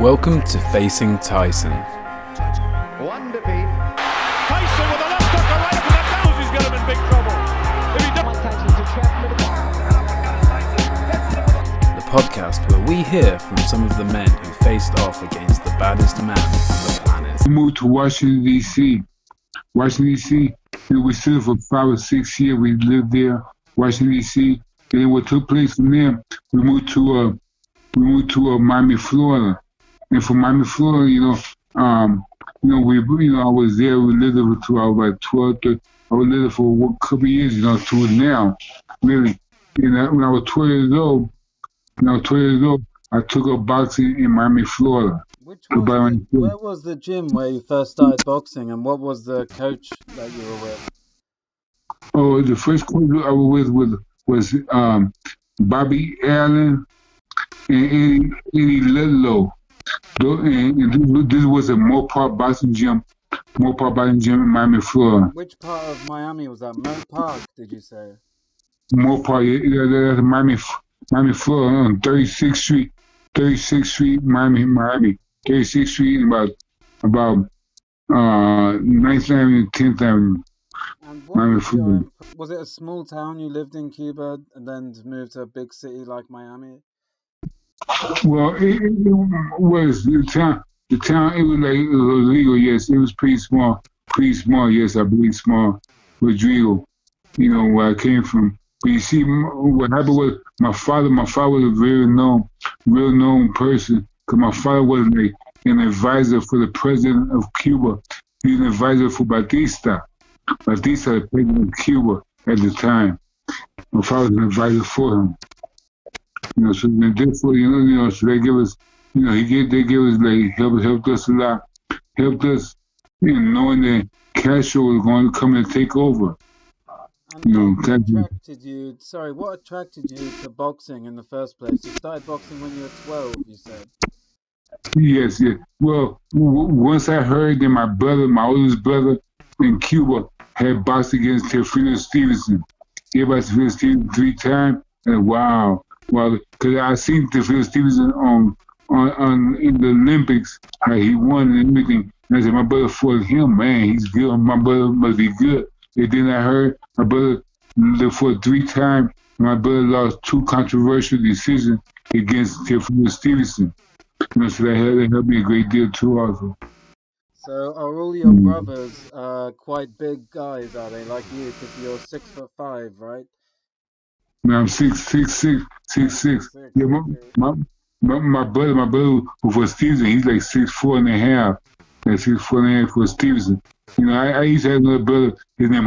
Welcome to Facing Tyson. One defeat. Tyson with a left hook right up in the nose. He's got him in big trouble. If he The podcast where we hear from some of the men who faced off against the baddest man on the planet. We moved to Washington, D.C. We stood for 5 or 6 years. We lived there, Washington, D.C. And then what took place from there, we moved to Miami, Florida. And from Miami, Florida, I was there. We lived there until I was like 12, 13. I was there for a couple of years, to now, really. And when I was 12 years old, I took up boxing in Miami, Florida. Where was the gym where you first started boxing, and what was the coach that you were with? Oh, the first coach I was with was Bobby Allen and Eddie Ludlow. And this was a Mopar boxing gym in Miami, Florida. Which part of Miami was that? Moat Park, did you say? Mopar, that's Miami, Florida, on 36th Street, Miami, 36th Street, about 9th Avenue, 10th Avenue. And Miami, Florida. Was it a small town you lived in Cuba and then moved to a big city like Miami? Well, it was the town. It was legal. Yes, it was pretty small. Yes, I believe small. Rodrigo, where I came from. But you see, what happened was my father was a very real known person. Because my father was like an advisor for the president of Cuba. He was an advisor for Batista, the president of Cuba at the time. My father was an advisor for him. So therefore, so they give us, they give us like helped us a lot, helped us in knowing that Castro was going to come and take over. And what attracted you to boxing in the first place? You started boxing when you were 12, you said. Yes. Well, once I heard that my oldest brother in Cuba had boxed against Teofilo Stevenson. He boxed Teofilo Stevenson 3 times, and wow. Well, because I seen Teofilo Stevenson on in the Olympics, how he won and everything. And I said, my brother fought him, man, he's good. My brother must be good. And then I heard my brother fought 3 times. My brother lost 2 controversial decisions against Teofilo Stevenson. So that helped me a great deal too, also. So are all your brothers quite big guys? Are they like you? Because you're 6'5", right? No, I'm 6'6". Yeah, my brother who for Stevenson, he's like 6'4.5". Like 6'4.5" for Stevenson. I used to have another brother, his name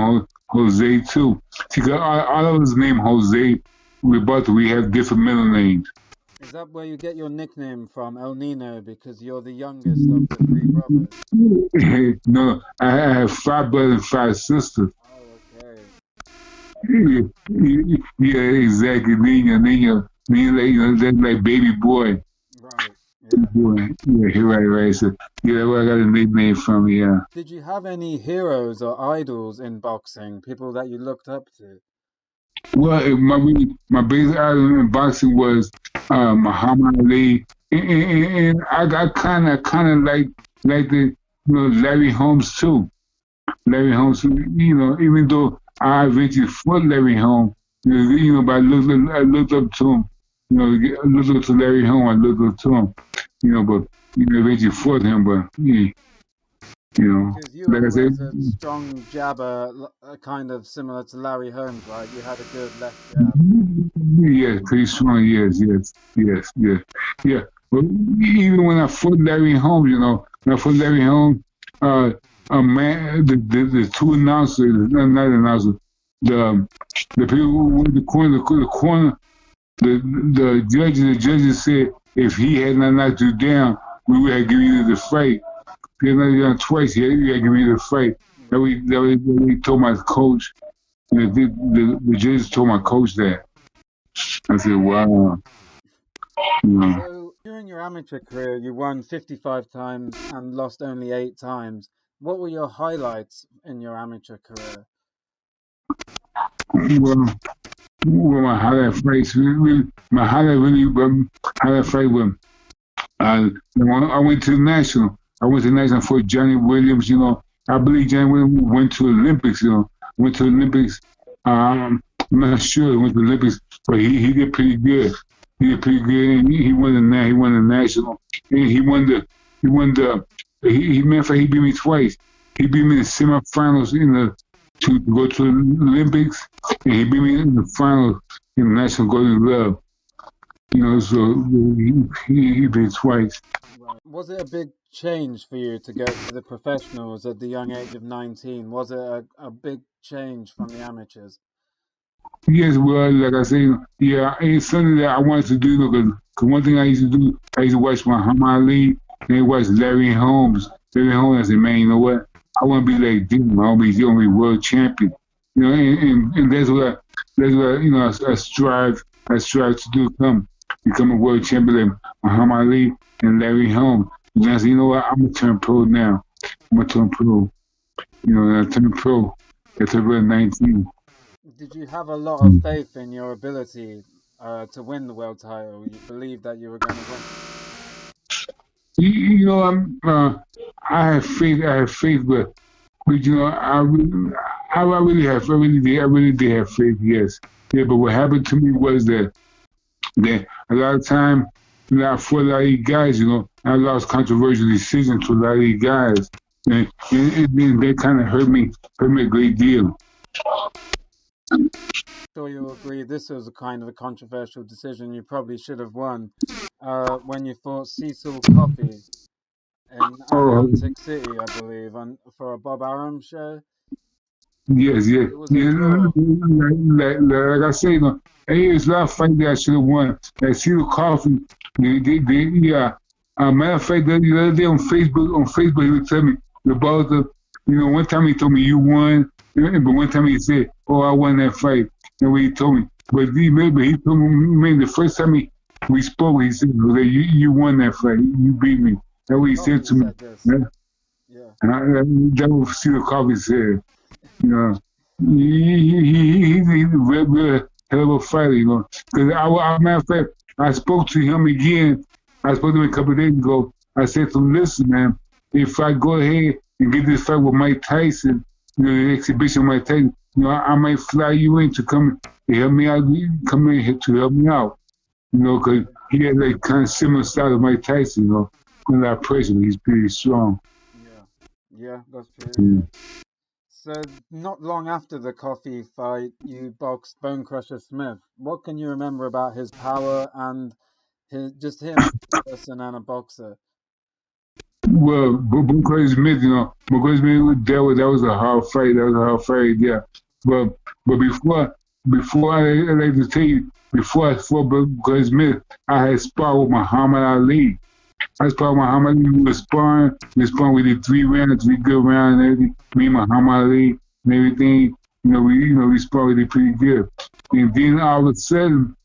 Jose too. See, all of us named Jose Ribalta, we have different middle names. Is that where you get your nickname from, El Nino, because you're the youngest of the 3 brothers? No, I have 5 brothers and 5 sisters. Yeah, exactly. Nino, that's like baby boy. Right. Yeah. Boy. Yeah, right. So, yeah, where I got a nickname from, yeah. Did you have any heroes or idols in boxing, people that you looked up to? Well, my biggest idol in boxing was Muhammad Ali, and I kind of like the Larry Holmes too. Larry Holmes, even though I eventually fought Larry Holmes, but I looked up to him. I looked up to Larry Holmes. I looked up to him, but eventually fought him. But because you like I said, a strong jabber, kind of similar to Larry Holmes, right? You had a good left jab. Yes, pretty strong. Yes. Yeah. But even when I fought Larry Holmes, a man, the 2 announcers, not announcers, the people who were in the corner, the judges said if he had not knocked you down, we would have given you the fight. If he had knocked you down twice, we had given you the fight. That we told my coach. The judges told my coach that. I said, wow. So during your amateur career, you won 55 times and lost only 8 times. What were your highlights in your amateur career? Well, my highlight fight was I went to the national. I went to the national for Johnny Williams. I believe Johnny Williams went to the Olympics. Went to the Olympics. I'm not sure he went to the Olympics, but he did pretty good. He did pretty good, and he won the national, and he won the matter of fact, he beat me twice. He beat me in the semifinals to go to the Olympics, and he beat me in the finals in the National Golden Glove. So he beat twice. Right. Was it a big change for you to go to the professionals at the young age of 19? Was it a big change from the amateurs? Yes, well, like I say, yeah, it's something that I wanted to do because one thing I used to do, I used to watch Muhammad Ali and I watch Larry Holmes. Larry Holmes, I said, man, you know what? I want to be like them. I want to be world champion. And that's what I strive to do, become a world champion like Muhammad Ali and Larry Holmes. And I said, you know what? I'm going to turn pro now. I'm going to turn pro. And I turned pro at 19. Did you have a lot of faith in your ability to win the world title? You believed that you were going to win? I have faith, but I really did have faith. Yes, yeah. But what happened to me was that a lot of time, for a lot of these guys, I lost controversial decisions to a lot of these guys, and they kind of hurt me a great deal. Sure, you'll agree this was a kind of a controversial decision you probably should have won when you fought Cecil Coffey in Atlantic City, I believe, for a Bob Arum show. Yes. It was a draw. Like I say, there's a lot of fights that I should have won. Like Cecil Coffey, yeah. Matter of fact, the other day on Facebook, he would tell me about one time he told me you won, but one time he said, "Oh, I won that fight." And what he told me, but he told me the first time we spoke, he said, "You won that fight. You beat me." That's what he said to me. Yeah. And that was Cecil Coffey said. He's a real hell of a fighter. Because matter of fact, I spoke to him again. I spoke to him a couple of days ago. I said to him, "Listen, man, if I go ahead and get this fight with Mike Tyson, the exhibition with Mike Tyson, I might fly you in to come and help me out. Come in here to help me out, because he had like kind of similar style to Mike Tyson, a lot of pressure, but he's pretty strong." Yeah, that's true. So not long after the Coffey fight, you boxed Bone Crusher Smith. What can you remember about his power and just him, a person and a boxer? Well, Bone Crusher Smith, that was a hard fight. Yeah. But before I like to tell you, before I fought Bone Crusher Smith, I had sparred with Muhammad Ali. I sparred with Muhammad Ali. We did 3 rounds, 3 good rounds, and everything. Me and Muhammad Ali and everything. We sparred, we did pretty good. And then all of a sudden,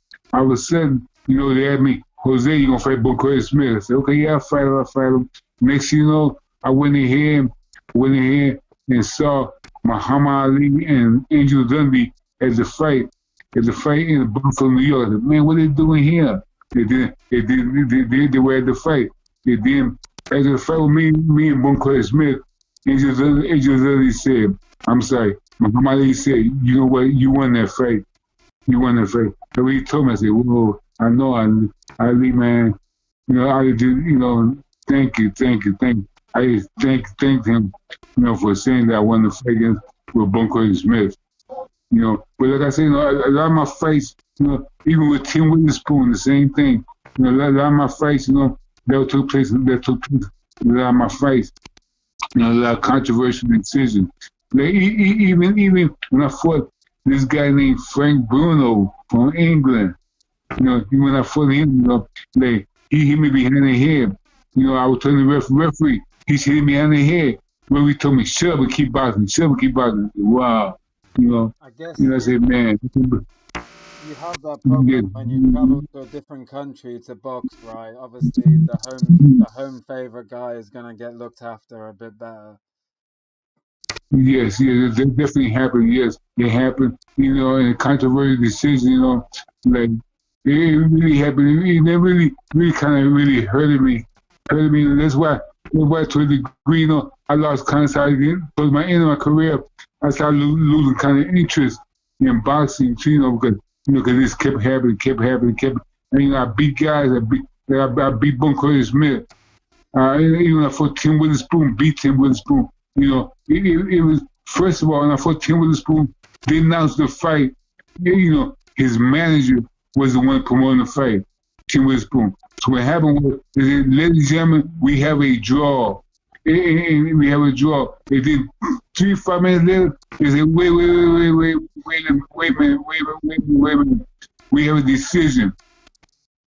they had me, "Jose, you gonna fight Bone Crusher Smith?" I said, "Okay, yeah, I'll fight him." Next thing you know, I went in here and saw Muhammad Ali and Angel Dundee at the fight in Buffalo, New York. I said, "Man, what are they doing here?" They were at the fight. And then after the fight with me and Bone Crusher Smith, Angel Dundee said, "I'm sorry." Muhammad Ali said, "You know what? You won that fight. You won that fight." So he told me, I said, "Whoa, I know, Ali, man. I did, thank you. I just thanked him, for saying that I won the fight against with Bone Crusher Smith. But like I said, a lot of my fights, even with Tim Witherspoon, the same thing. A lot of my fights, that took place. A lot of my fights, a lot of controversial decisions. Like, even when I fought this guy named Frank Bruno from England, when I fought him, he hit me behind the head. I was telling the referee, he hit me behind the head. Referee told me, "Shut up and keep boxing. Shut up and keep boxing." Wow. I guess I said, "Man." You have that problem when you travel to a different country to box, right? Obviously, the home favorite guy is gonna get looked after a bit better. Yes, that definitely happened. Yes, it happened. And a controversial decision. Like It really happened. It really kind of really hurted me. Hurted me. And that's why to a degree, I lost kind of started getting, towards my end of my career, I started losing kind of interest in boxing, because this kept happening. And, I beat guys. I beat Bunker Smith. Even I fought Tim Witherspoon, beat Tim Witherspoon. It was, first of all, when I fought Tim Witherspoon, they announced the fight. His manager was the one promoting the fight, Tim Witherspoon. So what happened was, ladies and gentlemen, we have a draw. And we have a draw. And then 3-5 minutes later, they said, wait a minute. We have a decision.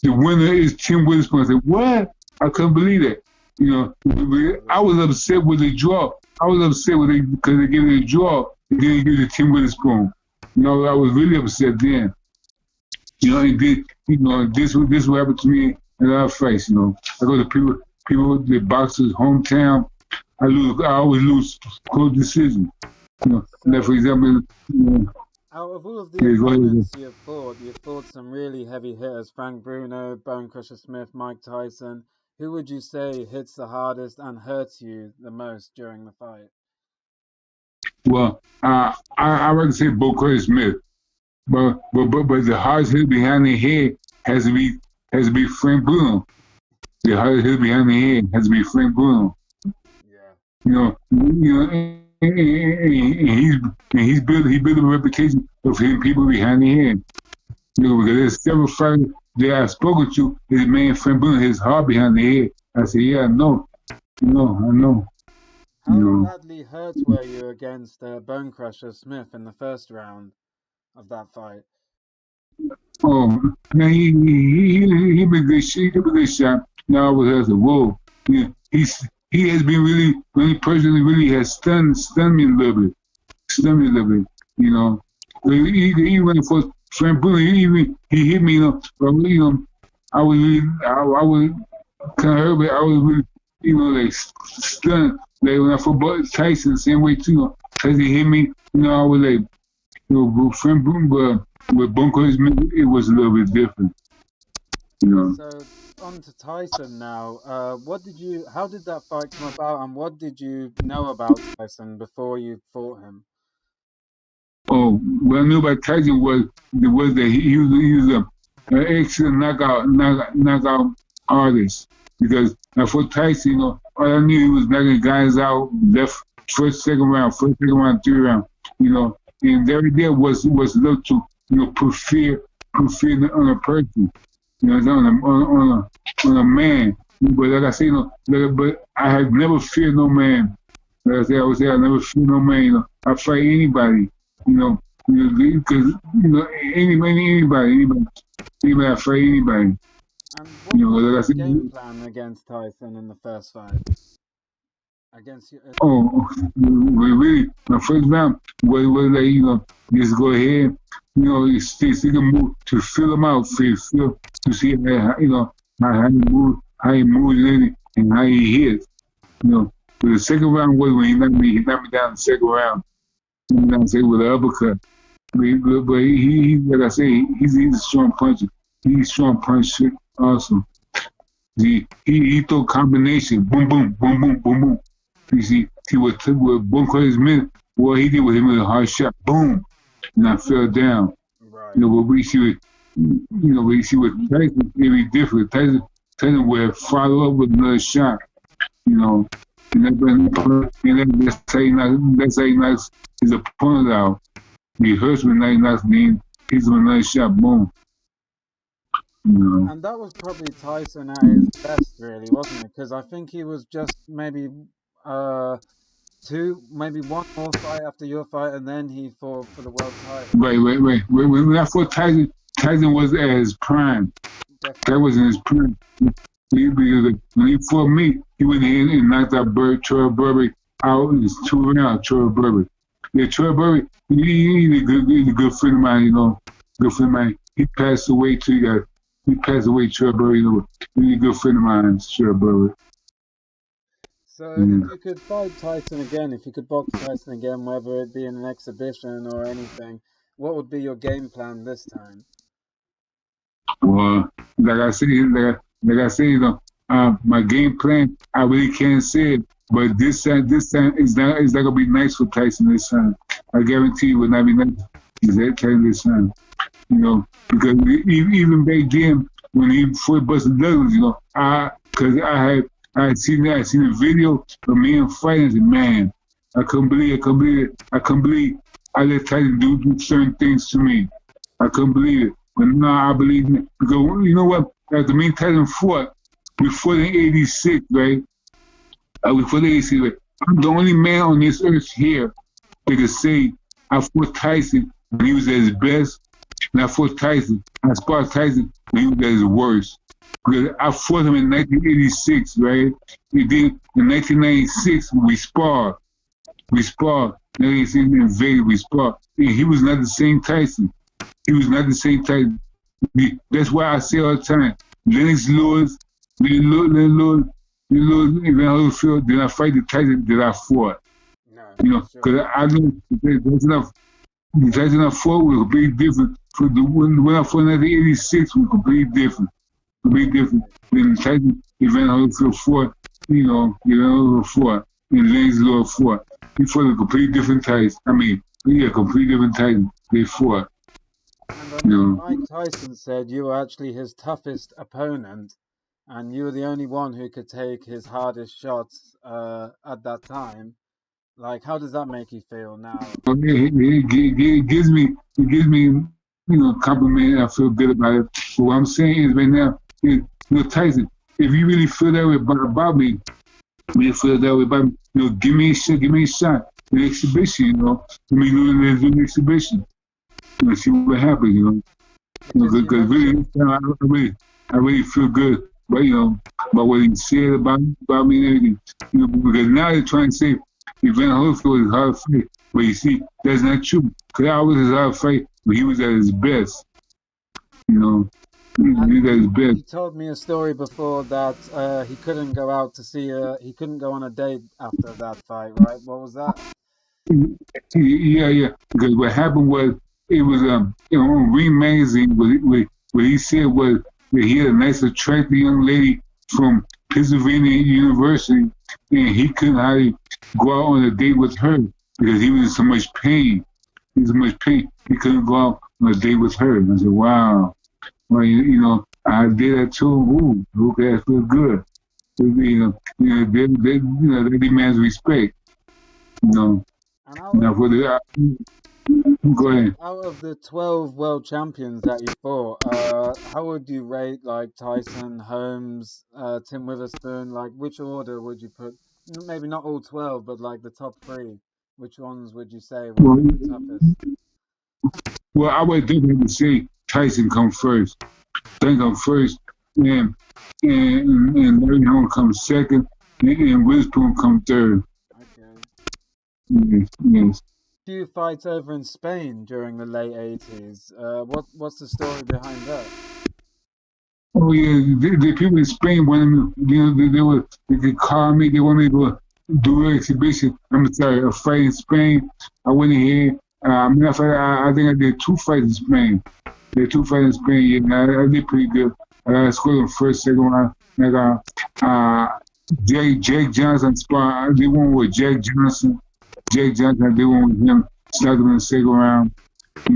The winner is Tim Witherspoon. I said, what? I couldn't believe that. I was upset with the draw. I was upset with it because they gave it a draw and didn't give it to Tim Witherspoon. I was really upset then. And then, this what happened to me in our fights. I go to people, the boxers' hometown. I always lose close decisions. Like for example, out of all of the opponents you've fought some really heavy hitters: Frank Bruno, Bone Crusher Smith, Mike Tyson. Who would you say hits the hardest and hurts you the most during the fight? Well, I would say Bone Crusher Smith. But the hardest hit behind the head has to be Frank Bruno. The hardest hit behind the head has to be Frank Bruno. Yeah. And he built a reputation of hitting people behind the head. Because there's several fighters that I've spoken to. His man Frank Bruno hits hard behind the head. I said, yeah, I know. I know. How badly hurt were you against Bone Crusher Smith in the first round of that fight? Oh, now he been good shit. He been good shot. Now I was as a whoa. He has been really personally really has stunned me a little bit. Even for Frank Bruno, he hit me. I was kind of hurt, but I was really like stunned. Like when I fought Tyson, the same way too. Tyson hit me. I was like, Frank Bruno, but with Bunker, it was a little bit different. So on to Tyson now. How did that fight come about, and what did you know about Tyson before you fought him? Oh, what I knew about Tyson was that he was an excellent knockout artist. Because for Tyson, all I knew he was knocking guys out left first, second round, third round. And every day was looked to put fear on a person. On a man. But like I say, but I have never feared no man. Like I would say I never fear no man. I fight anybody. Because anybody, I fight anybody. And what was the game plan against Tyson in the first fight? Against you? Really, my first round was like, just go ahead, stick him move to fill him out, to see how he moves and how he hits. But the second round was when he knocked me down in the second round. He knocked me down with an uppercut. But he like I say, he's a strong puncher. He's a strong puncher also. He throw combination, boom, boom, boom, boom, boom, boom. You see, with Bone Crusher Smith, what he did with him was a hard shot, boom, and I fell down. Right. But we see with Tyson, it be different. Tyson would follow up with another shot, and that's how he knocks his opponent out. He hurts when he knocks him, he's with another shot, boom. And that was probably Tyson at his best, really, wasn't it? Because I think he was just maybe one more fight after your fight, and then he fought for the world title. Right. When I fought Tyson was at his prime. That was in his prime. Because when he fought me, he went in and knocked out Troy Burberry out in his 2 rounds. Troy Burberry. Yeah, Troy Burberry, he's a good friend of mine, Good friend of mine. He passed away too. He passed away, Troy Burberry. He's a good friend of mine, Troy Burberry. So if you could fight Tyson again, if you could box Tyson again, whether it be in an exhibition or anything, what would be your game plan this time? Well, like I say, my game plan, I really can't say it, but this time it's not gonna be nice for Tyson this time. I guarantee you, it will not be nice for Tyson this time. Because even back then when he fought Buster Douglas, because I had seen a video of me and fighting. And man, I couldn't believe I let Tyson do certain things to me. I couldn't believe it. But now I believe it. Because you know what? After me and Tyson fought, we fought in '86, right? We fought in '86. Right? I'm the only man on this earth here that could say I fought Tyson when he was at his best, and I fought Tyson. I sparred Tyson when he was at his worst. Because I fought him in 1986, right? And then in 1996, we sparred. In 1986 in Vegas, we sparred. And he was not the same Tyson. That's why I say all the time, Lennox Lewis, Evan Holyfield did not fight the Tyson that I fought. No, because I know there's enough. The Tyson I fought was completely different. When I fought in 1986 was completely different. Than the Tyson Evan Holyfield fought, Evan Holyfield fought, and Lennox Lewis fought. He fought a completely different Tyson. Completely different Tyson. They fought. And Mike Tyson said you were actually his toughest opponent, and you were the only one who could take his hardest shots at that time. Like, how does that make you feel now? It gives me, compliment. I feel good about it. But what I'm saying is right now, Tyson, if you really feel that way about me, give me a shot. An exhibition, let's do an exhibition. See what happens, because really, I really feel good, about what he said about me and everything, because now they're trying to say Evan Holyfield is hard to fight, but you see, that's not true, because I was his hard to fight, but he was at his best, he was at his best. He told me a story before that he couldn't go out to see he couldn't go on a date after that fight, right? What was that? Yeah, because what happened was, it was on Ring Magazine. What he said was that he had a nice, attractive young lady from Pennsylvania University, and he couldn't hardly go out on a date with her because he was in so much pain. He couldn't go out on a date with her. And I said, "Wow, well, I did that too. Ooh, okay, that feels good. That demands respect. Now for the." Go ahead. Out of the 12 world champions that you fought, how would you rate like Tyson, Holmes, Tim Witherspoon? Like, which order would you put? Maybe not all 12, but like the top 3. Which ones would you say were the toughest? Well, I would definitely say Tyson come first. And Larry Holmes comes second, and Witherspoon come third. Okay. Yes. Few fights over in Spain during the late 80s. What's the story behind that? Oh yeah, the people in Spain wanted me. They could call me. They wanted me to do an exhibition. A fight in Spain. I went in here. Matter of fact, I think I did 2 fights in Spain. Yeah, I did pretty good. I scored in the first, second round. I got Jack Johnson spot. I did one with Jack Johnson. I did one with him. Stuck him in the second round. He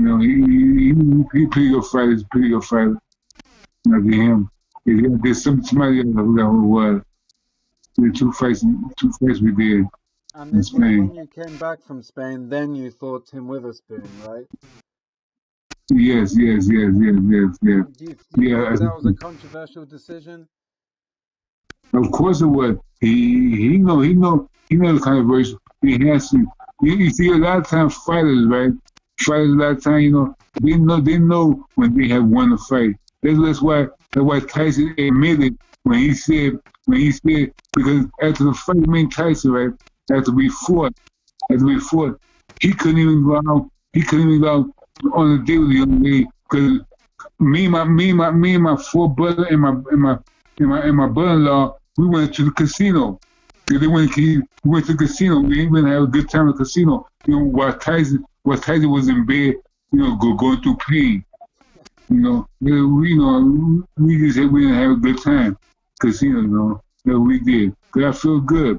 pretty good fighter. Like him. There's somebody else who was. The 2 fights we did in Spain. When you came back from Spain, then you fought Tim Witherspoon, right? Yes. Do you think that was a controversial decision? Of course it was. He know the controversial. He has to. You see, a lot of times fighters, right? Fighters, a lot of times, they know when they have won a fight. That's why Tyson admitted when he said because after the fight, me and Tyson, right? After we fought, he couldn't even go out. He couldn't even go out on a date with the young lady because me and my 4 brother and my brother-in-law, we went to the casino. We went to the casino. We didn't even have a good time at the casino. While Tyson was in bed, going through pain. we just said we didn't have a good time. Cause we did. Cause I feel good.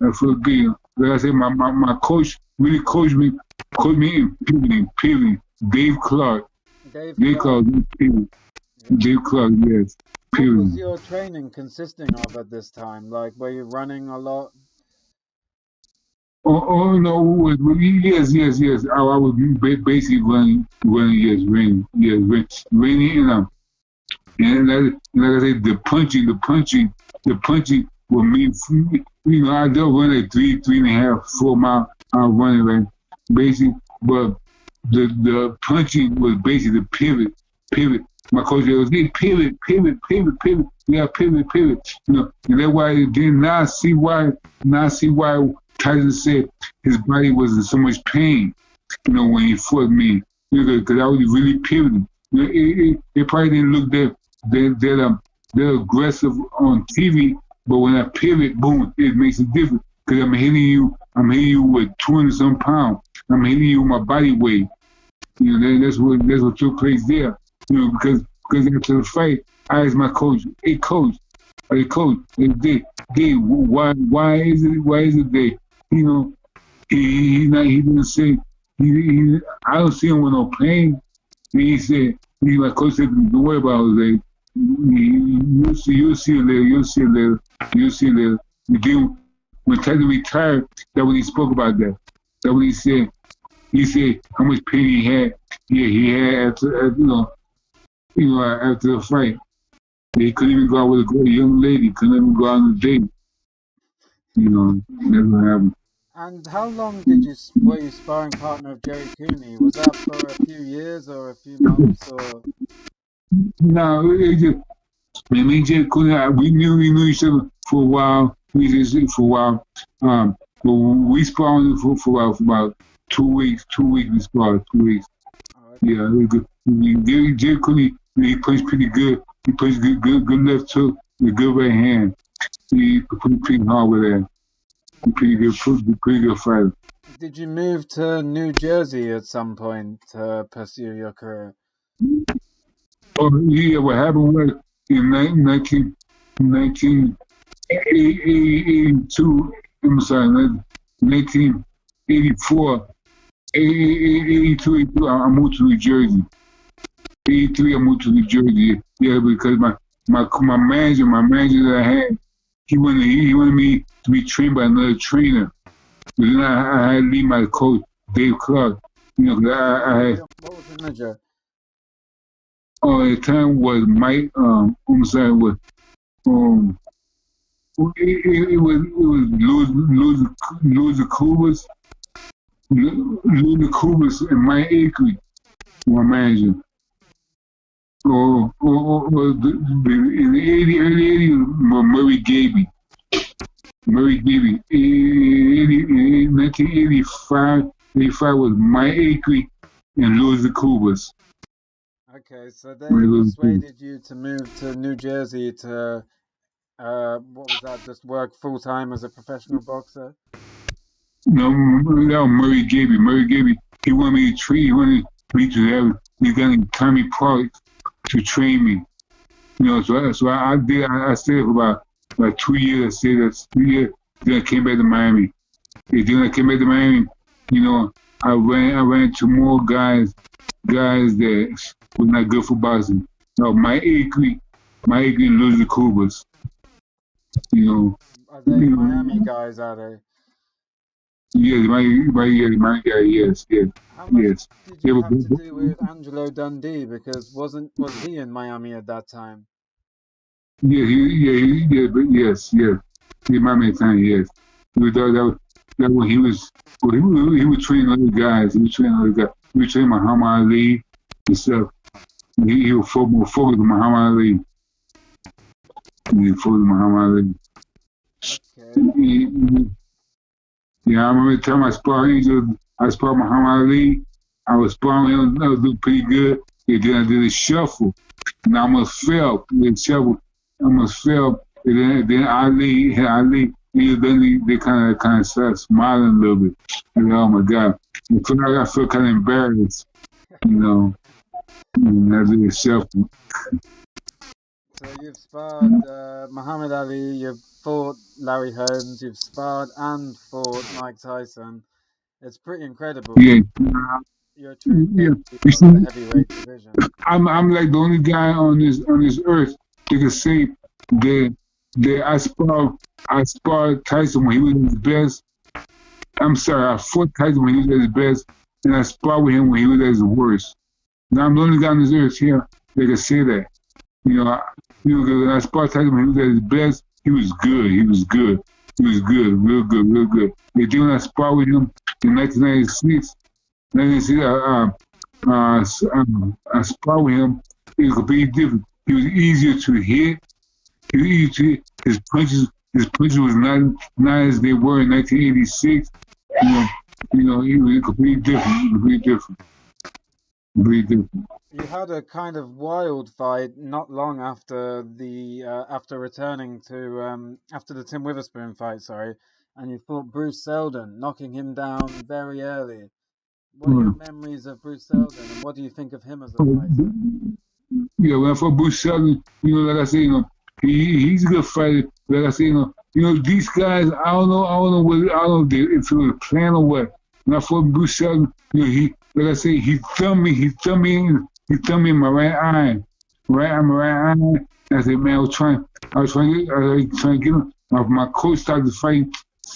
I feel good. Like I said, my coach really coached me in pivoting. Dave Clark. Dave Clark, pivoting. Dave Clark, yes. What was your training consisting of at this time? Like, were you running a lot? Oh no! Yes. I was basically running. Yes, raining, and like I said, the punching will mean. I don't run at 3.5, 4 mile running, like basically, but the punching was basically the pivot. My coach was pivot. Yeah, pivot. And that's why now I see why Tyson said his body was in so much pain, when he fought me, because I was really pivoting. It probably didn't look that aggressive on TV, but when I pivot, boom, it makes a difference. Because I'm hitting you with 200-some pounds. I'm hitting you with my body weight. That's what took place there. Because after the fight, I asked my coach, hey coach, Dave, why is it that he didn't say I don't see him with no pain. And he said, my coach said, don't worry about it, you'll see it later. And then when Tyson retired, that's when he spoke about that. That's when he said how much pain he had. Yeah, he had after after the fight. He couldn't even go out with a young lady. Couldn't even go out on a date. Never happened. And how long were you sparring partner of Jerry Cooney? Was that for a few years or a few months or? No, it just me and Jerry Cooney. We knew each other for a while. But we sparred for about 2 weeks. 2 weeks we sparred. 2 weeks. Yeah, it was good. Jerry Cooney, he punched pretty good. He punched good left hook with a good right hand. He put pretty hard with that. Pretty good fighter. Did you move to New Jersey at some point to pursue your career? Oh yeah, what happened was in 1982. I'm sorry, 1984. 82, I moved to New Jersey. 83, I moved to New Jersey. Yeah, because my manager that I had, he wanted me to be trained by another trainer. But then I had to leave my coach, Dave Clark. Cause I had. What was the manager? Oh, at the time was Mike. I'm sorry, it was Louis Kubas and Mike Akery, my manager. Or in the early 80s, Murray Gaby. In 1985, 85 was Mike Akery and Louis Kubas. Okay, so they persuaded you to move to New Jersey to, what was that, just work full-time as a professional boxer? No, that was Murray Gaby. He wanted me to train. He wanted me to have these guys named Tommy Park to train me. So I did. I stayed for about 2 years. I stayed there 3 years. Then I came back to Miami. And then I came back to Miami. I ran into more guys that was not good for boxing. Mike Akery and Louis Kubas. Are they Miami guys, are they? Yes, my guy, yes. How much did you have to do with Angelo Dundee? Because was he in Miami at that time? Yes. He Miami at the time, yes. That when he was training other guys. He was training Muhammad Ali and stuff. He was focused on Muhammad Ali. Okay. Yeah, I remember the time I sparred Muhammad Ali. I was sparring him, I was doing pretty good. And then I did a shuffle. And I almost fell. And then Ali, and then they kind of started smiling a little bit. And oh my God. I feel kind of embarrassed, That's itself. So you've sparred Muhammad Ali, you've fought Larry Holmes, you've sparred and fought Mike Tyson. It's pretty incredible. Yeah, You're a true yeah. gatekeeper You of see, the heavyweight division. I'm like the only guy on this earth that can say that I sparred Tyson when he was at his best. I'm sorry, I fought Tyson when he was at his best, and I sparred with him when he was at his worst. Now I'm the only guy on this earth here that can say that. When I sparred Tyson when he was at his best, he was good. He was good. He was good, real good, real good. But then when I sparred with him in 1996, I sparred with him. It was completely different. He was easier to hit. He was easier to hit. His punches was not as they were in 1986. He was completely different. Completely different. Completely different. You had a kind of wild fight not long after the after returning to after the Tim Witherspoon fight, sorry, and you fought Bruce Seldon, knocking him down very early. What are your memories of Bruce Seldon, and what do you think of him as a fighter? Yeah, when I fought Bruce Seldon, like I say, he's a good fighter. Like I say, these guys, I don't know if it was a plan or what. When I fought Bruce Seldon, like I say, he thumbed me in my right eye, right eye. And I said, man, I was trying to get him. My coach started to fight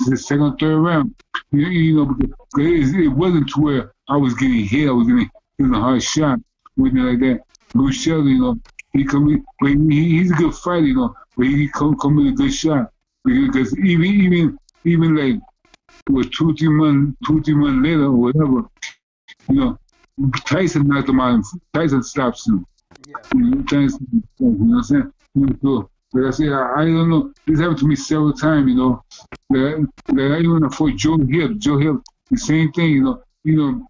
the second or third round. Because it wasn't to where I was getting hit. I was getting a hard shot, wasn't like that. Bruce Seldon, he come in, but he's a good fighter, but he come with a good shot. Because even like, what, 2-3 months later or whatever, Tyson knocked him out. Tyson stops him. Yeah. Tyson, you know what I'm saying? So, like I said, I don't know. This happened to me several times, Like I even fought Joe Hill. Joe Hill, the same thing, I don't know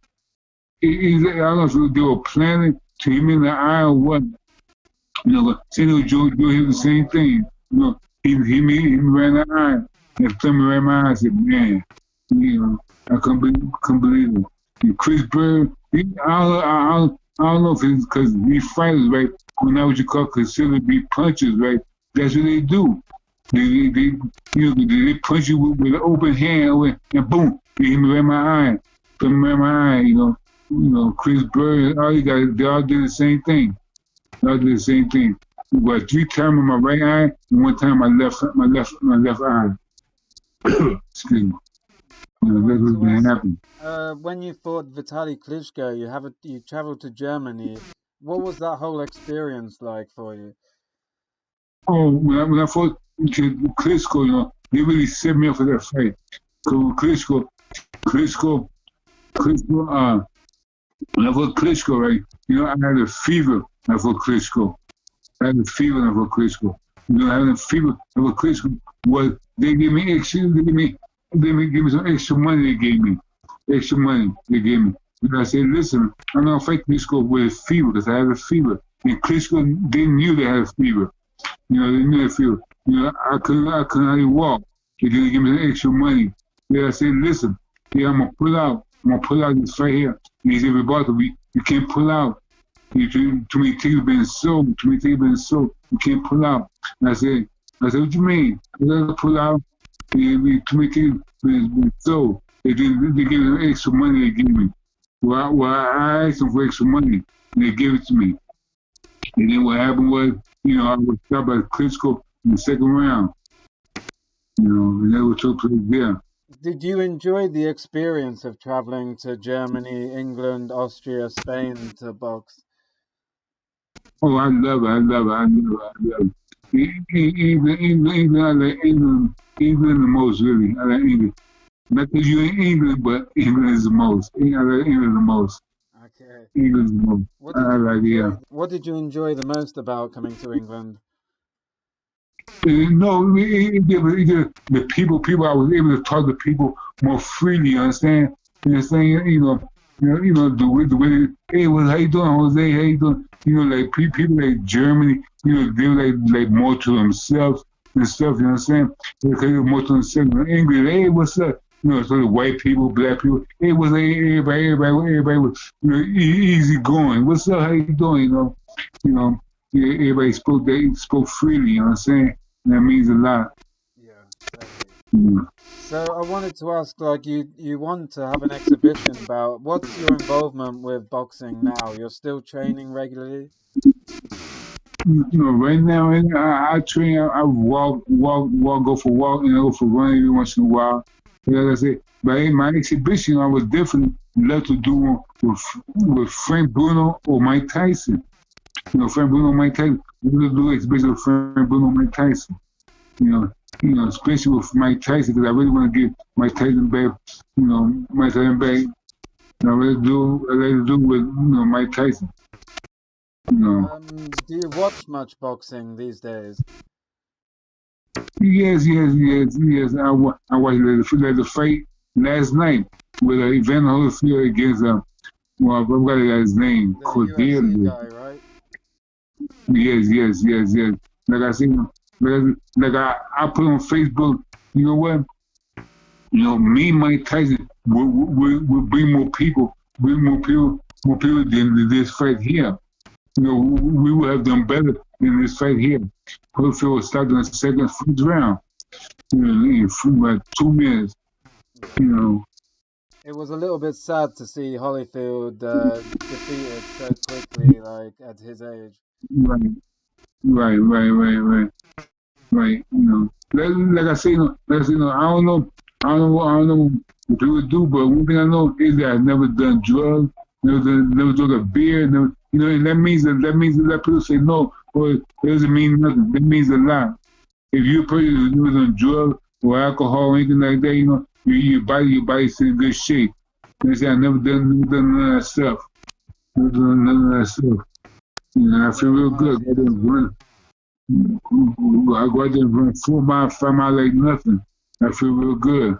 if they were planning to him in the eye or what. But same Joe Hill, the same thing. He ran the eye and thumbed me right in my eye. I said, man, I couldn't believe it. And Chris Bird, I don't know if it's because these fighters, right, when that what you call considered be punches, right? That's what they do. They punch you with an open hand and boom, they hit me right in my eye. Put me right in my eye, Chris Bird, they all did the same thing. They all did the same thing. But 3 times in my right eye and 1 time my left eye. Excuse me. That's what's been happening. When you fought Vitaly Klitschko, you traveled to Germany. What was that whole experience like for you? Oh, when I fought Klitschko, they really set me up for that fight. So Klitschko, when I fought Klitschko, right, I had a fever when I fought Klitschko. I had a fever when I fought Klitschko. Having a fever when I fought Klitschko was they gave me some extra money. They gave me extra money. They gave me. And I said, listen, I'm not fighting Klitschko with a fever because I have a fever. And Klitschko, they knew they had a fever. They knew that fever. I couldn't hardly walk. They're gonna give me some extra money. Then I said, listen, I'm gonna pull out. I'm gonna pull out this fight here. And he said, Ribalta, you can't pull out. Too many tickets been sold. You can't pull out. And I said, what you mean? I gotta pull out. Too many tickets been sold. They gave me extra money. They gave me. Well, I asked them for extra money, and they gave it to me. And then what happened was, I was stopped by Klitschko in the second round. And that was took place there. Did you enjoy the experience of traveling to Germany, England, Austria, Spain to box? Oh, I love it. England, I like England the most, really. I like England. Not because you're in England, but England is the most. I like England the most. Okay. England is the most. What did you enjoy the most about coming to England? No, the people. I was able to talk to people more freely. You understand? The way. Hey, how you doing, Jose? How you doing? Like people like Germany. They were like more to themselves and stuff. You know what I'm saying? Because they were more to themselves. In England, hey, what's up? So the white people, black people, it was everybody was easy going. What's up? How you doing? Everybody spoke freely. You know what I'm saying? And that means a lot. Yeah, exactly. Yeah. So I wanted to ask, like, you want to have an exhibition about what's your involvement with boxing now? You're still training regularly? Right now, I train. I walk, go for walk, and I go for running every once in a while. But like I said, but in my exhibition, I was definitely love to do one with Frank Bruno or Mike Tyson. Frank Bruno, Mike Tyson. We will do an exhibition with Frank Bruno, Mike Tyson. Especially with Mike Tyson, because I really want to get Mike Tyson back. Mike Tyson back. I really do with Mike Tyson. Do you watch much boxing these days? Yes. I watched the fight last night with Evander Holyfield against I forgot his name, The Cordelia. UFC guy, right? Yes. Like I said, like I put on Facebook. You know what? Me, and Mike Tyson, will bring more people, more people than this fight here. We would have done better in this fight here. Holyfield was starting in the first round. In about 2 minutes. It was a little bit sad to see Holyfield defeated so quickly, like at his age. Right. Like I say, I don't know what people do, but one thing I know is that I've never done drugs, never drunk a beer, and that means that people say no, or it doesn't mean nothing. That means a lot. If you're a person who's never done drugs or alcohol or anything like that, your body's in good shape. They say I never done none of that stuff. Never done none of that stuff. I feel real good. I go out there and run 4 miles, 5 miles like nothing. I feel real good.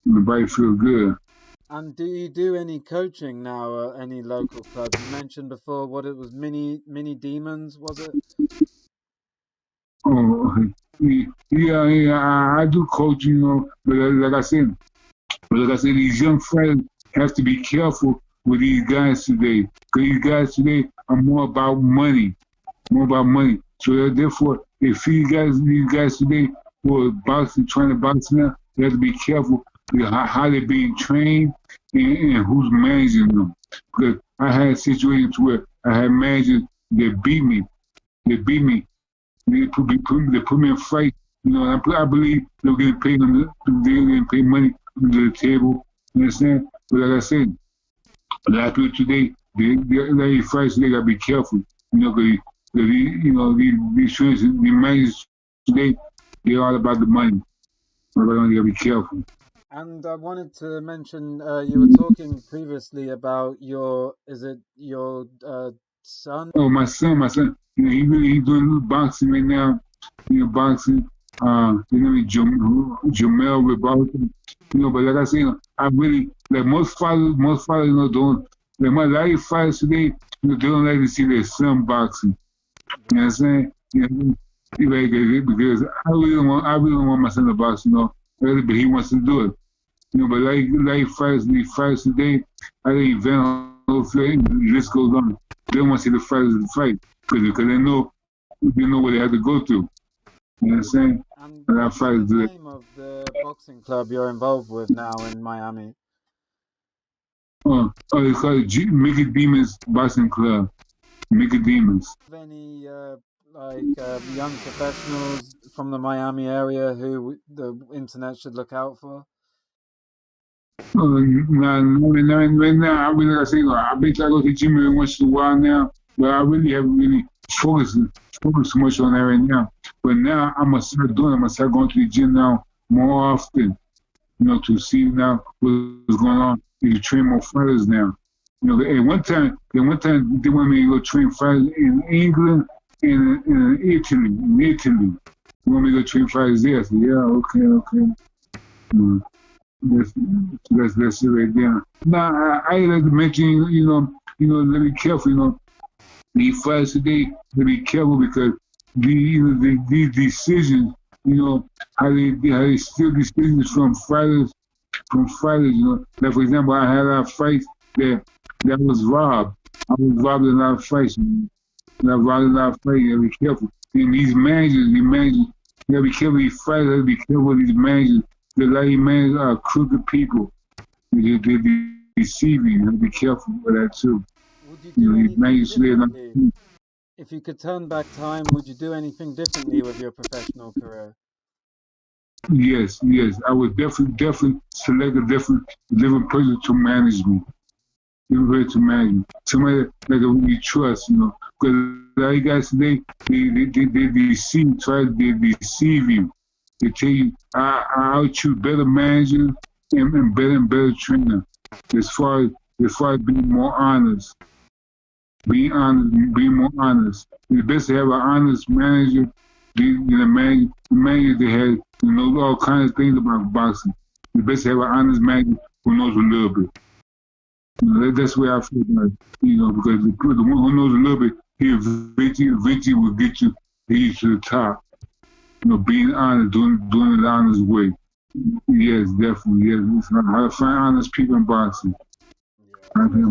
My body feels good. And do you do any coaching now at any local clubs? You mentioned before what it was, mini demons, was it? Oh, yeah. I do coaching, but like I said, these young fighters have to be careful with these guys today. Because these guys today are more about money. So therefore, if these guys today who are trying to box now, they have to be careful with how they're being trained and who's managing them. Because I had situations where I had managers that beat me. They put me in a fight. I believe they were getting paid money under the table. You understand? But like I said, a lot of people today, they fights, they gotta be careful. Because these trainers, the managers today, they're all about the money. So they gotta be careful. And I wanted to mention, you were talking previously about your son? Oh, my son. He's doing boxing right now. Boxing. His name is Jamel Ribalta. But like I say, I really like most fathers. Don't like my lot of fathers today. They don't like to see their son boxing. You know what I'm saying? Because I really don't want my son to box. But he wants to do it. But like fighters today, I think the list goes on. They don't want to see the fighters fight because they know what they have to go through. You know what I'm saying? And what's the name of the boxing club you're involved with now in Miami? It's called Mickey Demons Boxing Club. Mickey Demons. Have any young professionals from the Miami area who the internet should look out for? Right now, like I say, I've been trying to go to the gym every once in a while now, but I really haven't focused so much on that right now. But now I'm gonna start doing it. I'm gonna start going to the gym now more often, to see now what's going on. To train more fighters now. At one time they wanted me to go train fighters in England and in Italy. They want me to go train fighters there. I said, yeah, okay. That's it right there. Now I like to mention, let be careful. These fighters today, to be careful because these decisions, how they steal decisions from fighters from fighters. Like for example, I had a lot of fights that was robbed. I was robbed in a lot of fights. And I robbed a lot of fights. You gotta be careful. And these managers, you gotta be careful. These fighters, you gotta be careful with these managers. A lot of these managers are crooked people. They deceive you. You gotta be careful with that too. Would you do These managers, anything differently? If you could turn back time, would you do anything differently with your professional career? yes. I would definitely select a different person to manage me. Different person to manage me. Somebody like you trust, Because a lot of guys today, they deceive you. They tell you, I'll choose better manager and better trainer. As far as being more honest. Being more honest. It's best to have an honest manager. The manager that has knows all kinds of things about boxing. It's best to have an honest manager who knows a little bit. That's where I feel like, because the one who knows a little bit, eventually will get you to the top. Being honest, doing it the honest way. Yes, definitely. Yes, it's how to find honest people in boxing. Yeah, especially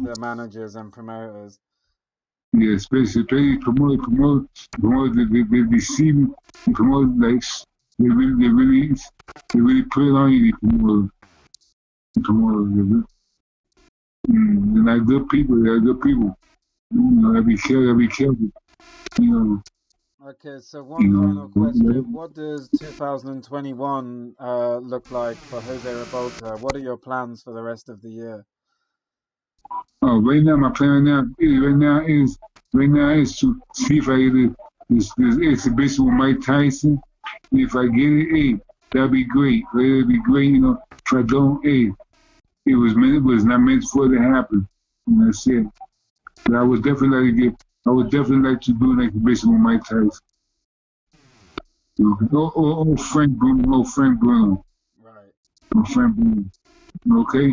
the managers and promoters. Yeah, especially promoters, they deceive you. The promoters, like, they really put it on you, the promoters. They're not good people, be careful. Okay, so one final question. What does 2021 look like for Jose Ribalta? What are your plans for the rest of the year? Right now, my plan right now is to see if I get this exhibition with Mike Tyson. If I get it, hey, that'd be great. It'd be great, If I don't, hey, it was not meant for it to happen. And that's it. But I would definitely like to do an exhibition with Mike Tyson. Frank Bruno. Right. Frank Bruno. Okay.